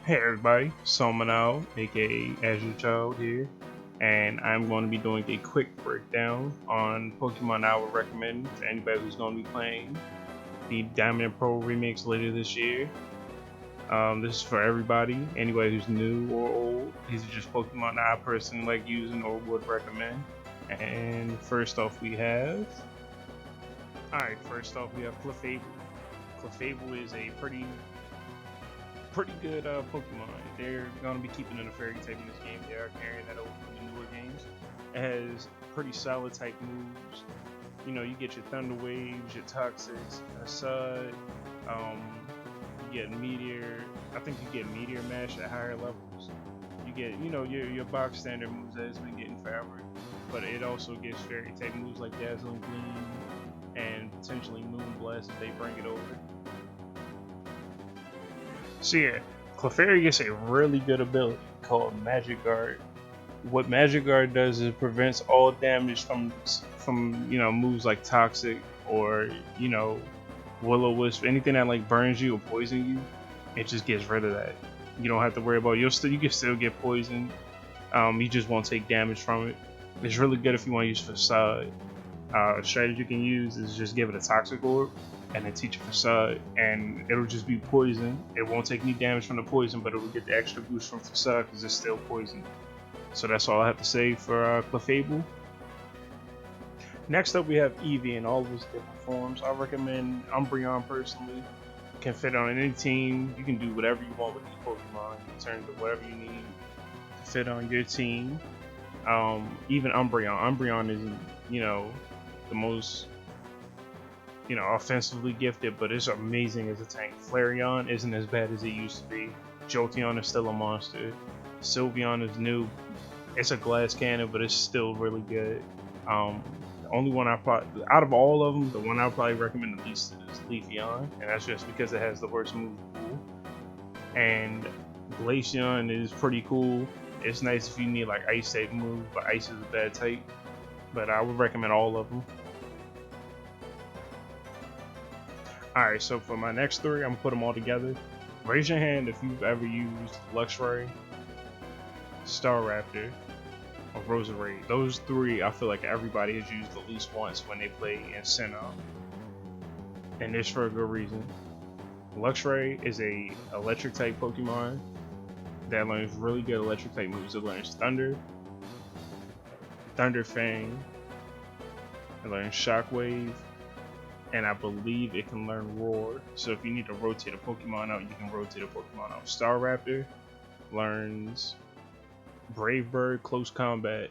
Hey everybody, Somanal, aka Azure Child here, and I'm going to be doing a quick breakdown on Pokemon I would recommend to anybody who's going to be playing the Diamond and Pearl remix later this year. This is for everybody, anybody who's new or old. These are just Pokemon I personally like using or would recommend. And first off we have... Alright, first off we have Clefable. Clefable is a pretty good Pokemon. They're gonna be keeping in a fairy type in this game. They are carrying that over from the newer games. It has pretty solid type moves. You know, you get your Thunder Waves, your Toxics, Assad, you get Meteor. I think you get Meteor Mash at higher levels. You get, you know, your box standard moves that it's been getting forever. But it also gets fairy type moves like Dazzling Gleam and potentially Moon Blast if they bring it over. So yeah, Clefairy gets a really good ability called Magic Guard. What Magic Guard does is it prevents all damage from moves like Toxic or Will-O-Wisp, anything that like burns you or poison you. It just gets rid of that. You don't have to worry about you can still get poisoned. You just won't take damage from it. It's really good if you want to use Facade. A strategy you can use is just give it a Toxic Orb and then teach it Facade, and it'll just be poison. It won't take any damage from the poison, but it will get the extra boost from Facade because it's still poison. So that's all I have to say for Clefable. Next up we have Eevee in all of its different forms. I recommend Umbreon personally. Can fit on any team. You can do whatever you want with these Pokemon. You can turn to whatever you need to fit on your team. Even Umbreon. Umbreon isn't, the most offensively gifted, but it's amazing as a tank. Flareon isn't as bad as it used to be. Jolteon is still a monster. Sylveon is new. It's a glass cannon, but it's still really good. The only one out of all of them, the one I would probably recommend the least is Leafeon, and that's just because it has the worst move pool. And Glaceon is pretty cool. It's nice if you need like ice type move, but ice is a bad type. But I would recommend all of them. Alright, so for my next three, I'm gonna put them all together. Raise your hand if you've ever used Luxray, Staraptor, or Roserade. Those three, I feel like everybody has used at least once when they play in Sinnoh. And it's for a good reason. Luxray is a electric type Pokemon that learns really good electric type moves. It learns Thunder, Thunder Fang, it learns Shockwave, and I believe it can learn Roar. So if you need to rotate a Pokemon out, you can rotate a Pokemon out. Staraptor learns Brave Bird, Close Combat,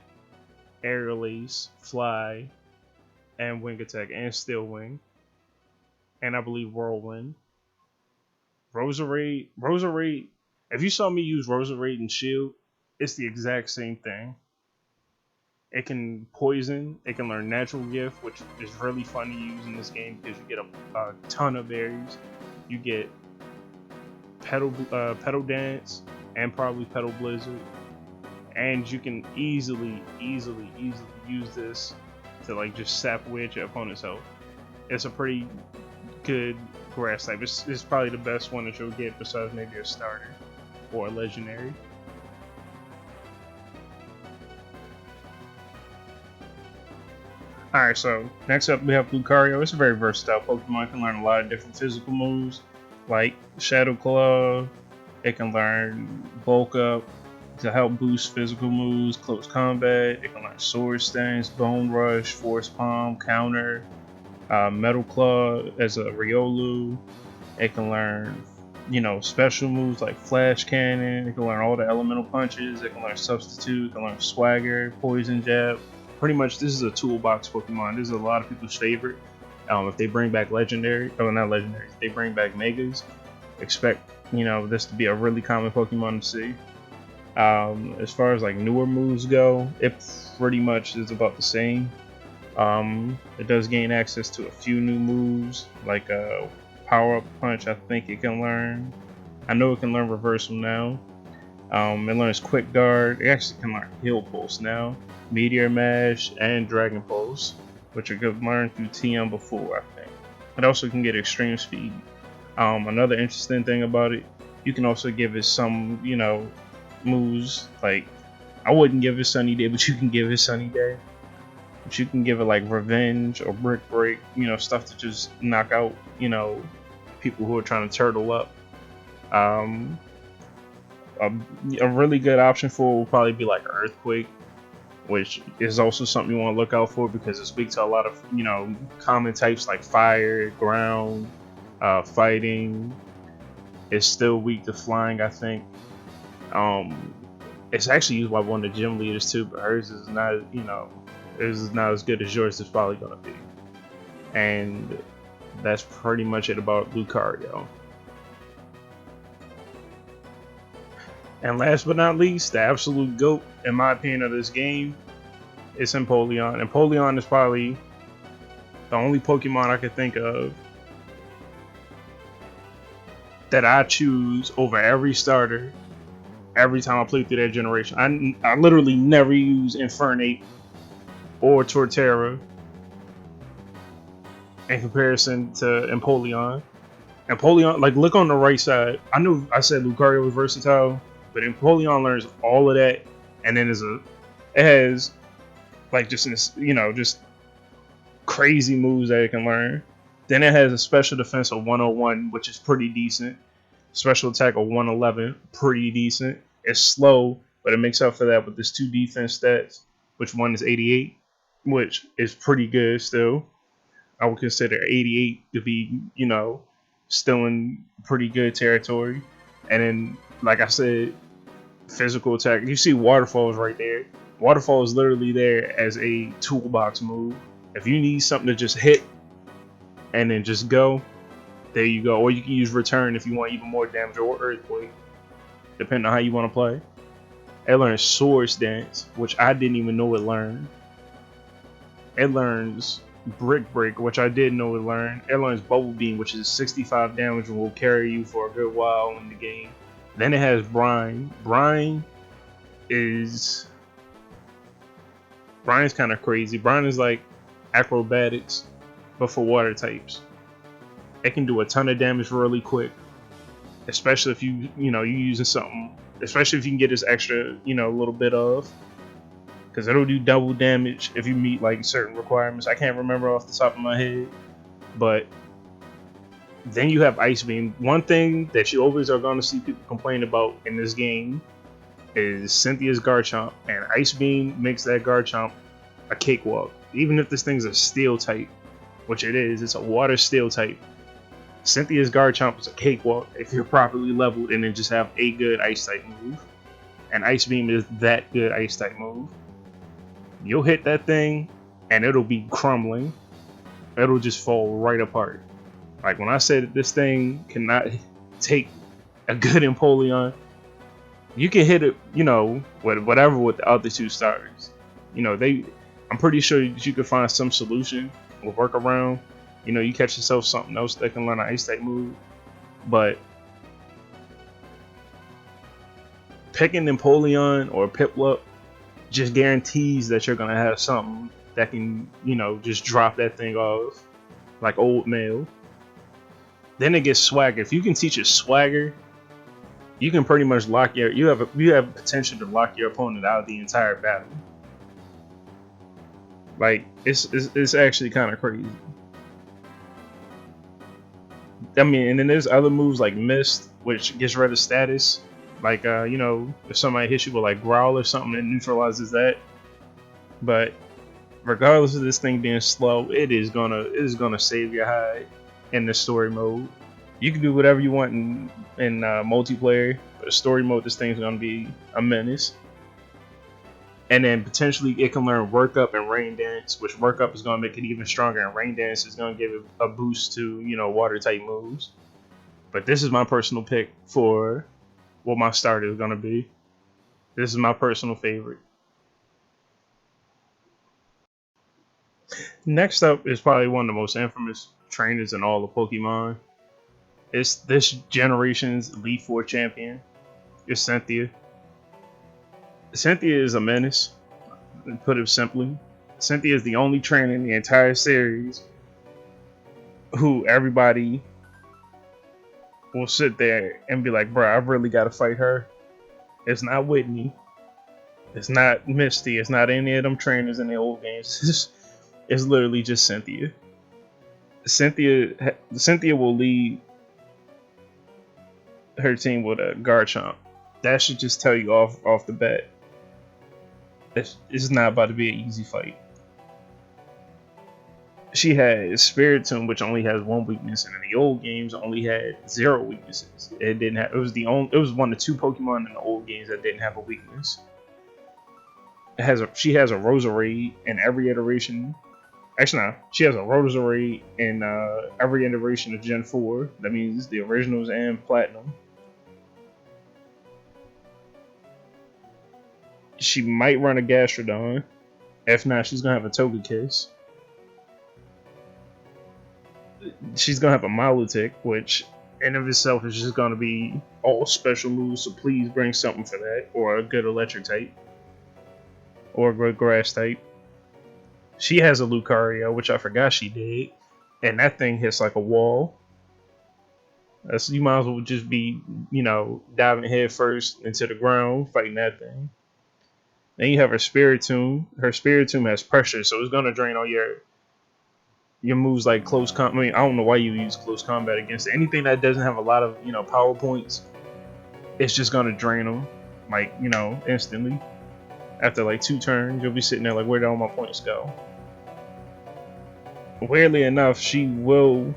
Aerial Ace, Fly, and Wing Attack, and Steel Wing. And I believe Whirlwind. Roserade, if you saw me use Roserade and Shield, it's the exact same thing. It can poison, it can learn Natural Gift, which is really fun to use in this game because you get a ton of berries. You get Petal Dance and probably Petal Blizzard. And you can easily use this to like just sap away at your opponent's health. It's a pretty good grass type. It's probably the best one that you'll get besides maybe a starter or a legendary. Alright, so next up we have Lucario. It's a very versatile Pokemon. It can learn a lot of different physical moves like Shadow Claw. It can learn Bulk Up to help boost physical moves, Close Combat. It can learn Sword Stance, Bone Rush, Force Palm, Counter, Metal Claw as a Riolu. It can learn, special moves like Flash Cannon. It can learn all the elemental punches. It can learn Substitute. It can learn Swagger, Poison Jab. Pretty much, this is a toolbox Pokemon. This is a lot of people's favorite. If they bring back legendary, not legendary, if they bring back Megas, expect this to be a really common Pokemon to see. As far as like newer moves go, it pretty much is about the same. It does gain access to a few new moves, like Power Up Punch. I think it can learn. I know it can learn Reversal now. It learns Quick Guard. It actually can learn Heal Pulse now, Meteor Mash, and Dragon Pulse, which it could learn through TM before, I think. It also can get Extreme Speed. Another interesting thing about it, You can also give it some, moves. Like, I wouldn't give it Sunny Day, but you can give it Sunny Day. But you can give it like Revenge or Brick Break, stuff to just knock out, people who are trying to turtle up. Um, a, a really good option for it will probably be like Earthquake, which is also something you want to look out for because it speaks to a lot of, common types like fire, ground, fighting. It's still weak to flying, I think. Um, it's actually used by one of the gym leaders too, but hers is not, is not as good as yours is probably gonna be. And that's pretty much it about Lucario. And last but not least, the absolute GOAT, in my opinion, of this game is Sympolion. And Empoleon is probably the only Pokemon I could think of that I choose over every starter every time I play through that generation. I literally never use Infernape or Torterra in comparison to Empoleon. Empoleon, like, look on the right side. I know I said Lucario was versatile, but Empoleon learns all of that, and then it has like just crazy moves that it can learn. Then it has a special defense of 101, which is pretty decent. Special attack of 111, pretty decent. It's slow, but it makes up for that with this 2 defense stats, which one is 88, which is pretty good still. I would consider 88 to be, still in pretty good territory. And then, like I said, physical attack. You see Waterfalls right there. Waterfall is literally there as a toolbox move. If you need something to just hit and then just go, there you go. Or you can use Return if you want even more damage, or Earthquake, depending on how you want to play. It learns Swords Dance, which I didn't even know it learned. It learns Brick Break, which I didn't know it learned. It learns Bubble Beam, which is 65 damage and will carry you for a good while in the game. Then it has Brine. Brine's kind of crazy. Brine is like acrobatics, but for water types. It can do a ton of damage really quick, especially if you're using something. Especially if you can get this extra, little bit of, because it'll do double damage if you meet like certain requirements. I can't remember off the top of my head, but then you have Ice Beam. One thing that you always are going to see people complain about in this game is Cynthia's Garchomp, and Ice Beam makes that Garchomp a cakewalk. Even if this thing's a Steel type, which it is, it's a Water Steel type. Cynthia's Garchomp is a cakewalk if you're properly leveled and then just have a good Ice type move. And Ice Beam is that good Ice type move. You'll hit that thing and it'll be crumbling. It'll just fall right apart. Like when I said that this thing cannot take a good Empoleon, you can hit it, whatever with the other 2 starters. I'm pretty sure that you could find some solution or workaround. You catch yourself something else that can learn an Ice type move. But picking Empoleon or Piplup just guarantees that you're gonna have something that can, just drop that thing off like old mail. Then it gets Swagger. If you can teach it Swagger, you can pretty much you have potential to lock your opponent out of the entire battle. Like it's actually kind of crazy. I mean, and then there's other moves like Mist, which gets rid of status. Like, if somebody hits you with like Growl or something, it neutralizes that. But regardless of this thing being slow, it is gonna save your hide in the story mode. You can do whatever you want in multiplayer, but in story mode, this thing's gonna be a menace. And then potentially it can learn Work Up and Rain Dance, which Work Up is gonna make it even stronger, and Rain Dance is gonna give it a boost to water type moves. But this is my personal pick for what my starter is gonna be. This is my personal favorite. Next up is probably one of the most infamous trainers in all of Pokemon. It's this generation's Leafeon champion. It's Cynthia. Cynthia is a menace, to put it simply. Cynthia is the only trainer in the entire series who everybody will sit there and be like, bro, I really got to fight her. It's not Whitney. It's not Misty. It's not any of them trainers in the old games. It's literally just Cynthia. Cynthia will lead her team with a Garchomp. That should just tell you off the bat. It's not about to be an easy fight. She has Spiritomb, which only has one weakness, and in the old games only had 0 weaknesses. It didn't have. It was one of 2 Pokemon in the old games that didn't have a weakness. She has a Roserade in every iteration. Actually, no, she has a Roserade in every iteration of Gen 4. That means the originals and Platinum. She might run a Gastrodon. If not, she's gonna have a Togekiss. She's gonna have a Milotic, which in of itself is just gonna be all special moves. So please bring something for that, or a good Electric type, or a good Grass type. She has a Lucario, which I forgot she did, and that thing hits like a wall. So you might as well just be, diving head first into the ground, fighting that thing. Then you have her Spiritomb. Her Spiritomb has pressure, so it's gonna drain all your moves like close combat. I mean, I don't know why you use close combat against it. Anything that doesn't have a lot of power points, it's just gonna drain them, like instantly. After like 2 turns, you'll be sitting there like, where did all my points go? Weirdly enough, she will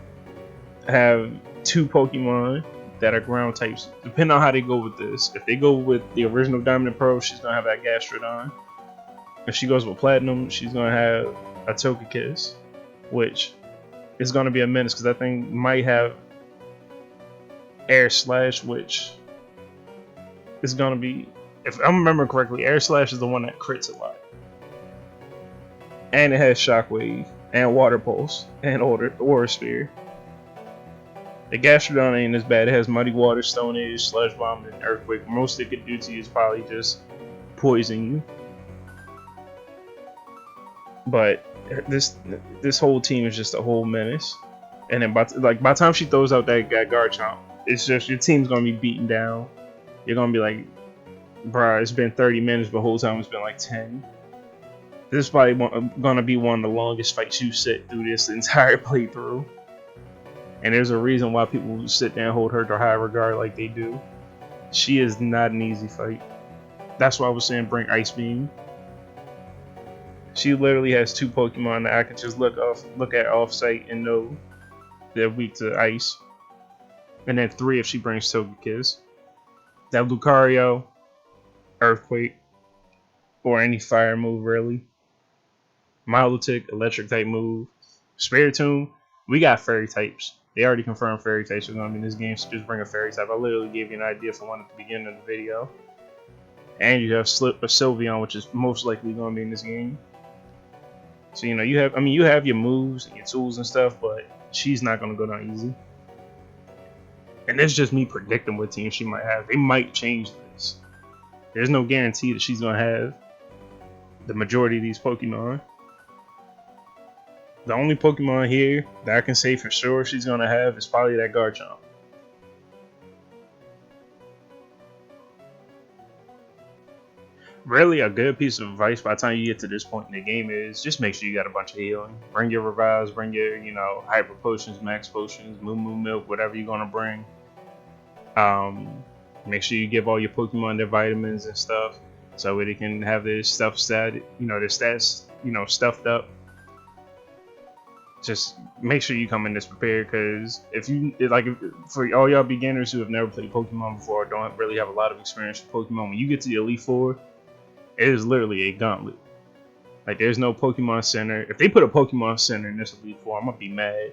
have 2 Pokemon that are ground types, depending on how they go with this. If they go with the original Diamond and Pearl, she's gonna have that Gastrodon. If she goes with Platinum, she's gonna have a Togekiss, which is gonna be a menace because that thing might have Air Slash, which is gonna be, if I remember correctly, Air Slash is the one that crits a lot, and it has Shockwave and Water Pulse and Aura Sphere. The Gastrodon ain't as bad. It has Muddy Water, Stone Edge, Sludge Bomb, and Earthquake. Most it could do to you is probably just poison you. But this whole team is just a whole menace. And then by the time she throws out that Garchomp, it's just your team's gonna be beaten down. You're gonna be like, bruh, it's been 30 minutes, but the whole time it's been like 10. This is probably gonna be one of the longest fights you sit through this entire playthrough. And there's a reason why people sit there and hold her to high regard like they do. She is not an easy fight. That's why I was saying bring Ice Beam. She literally has 2 Pokemon that I can just look at off site and know they're weak to ice. And then 3 if she brings Togekiss. That Lucario, Earthquake, or any fire move really. Milotic, Electric type move. Spiritomb, we got Fairy types. They already confirmed Fairy types are going to be in this game, so just bring a Fairy type. I literally gave you an idea for one at the beginning of the video. And you have Sylveon, which is most likely going to be in this game. So you have your moves and your tools and stuff, but she's not going to go down easy. And that's just me predicting what team she might have. They might change this. There's no guarantee that she's going to have the majority of these Pokemon. The only Pokemon here that I can say for sure she's going to have is probably that Garchomp. Really, a good piece of advice by the time you get to this point in the game is just make sure you got a bunch of healing. Bring your Revives, bring your, Hyper Potions, Max Potions, Moo Moo Milk, whatever you're going to bring. Make sure you give all your Pokemon their vitamins and stuff so they can have their stuff their stats, stuffed up. Just make sure you come in this prepared, because for all y'all beginners who have never played Pokemon before, don't really have a lot of experience with Pokemon, when you get to the Elite Four, it is literally a gauntlet. Like, there's no Pokemon Center. If they put a Pokemon Center in this Elite Four, I'm gonna be mad.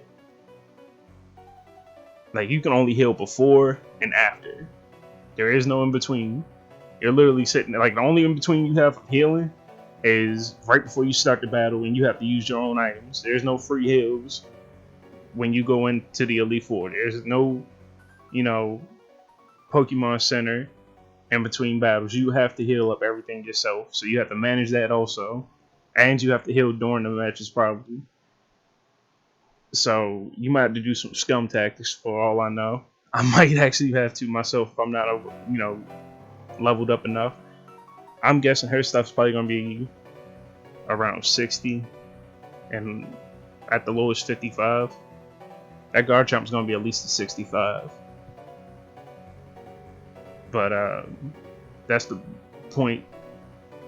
Like, you can only heal before and after. There is no in between. You're literally sitting there, like, the only in between you have healing is right before you start the battle and you have to use your own items. There's no free heals when you go into the Elite Four. There's no, Pokemon Center in between battles. You have to heal up everything yourself. So you have to manage that also. And you have to heal during the matches probably. So you might have to do some scum tactics for all I know. I might actually have to myself if I'm not, leveled up enough. I'm guessing her stuff's probably gonna be around 60, and at the lowest 55. That guard jump's gonna be at least a 65. But that's the point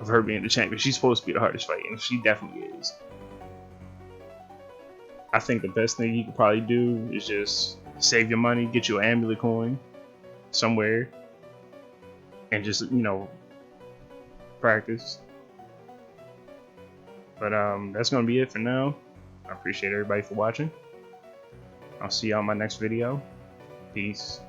of her being the champion. She's supposed to be the hardest fight, and she definitely is. I think the best thing you could probably do is just save your money, get you an amulet coin somewhere, and just, practice. But that's gonna be it for now. I appreciate everybody for watching. I'll see you on my next video. Peace.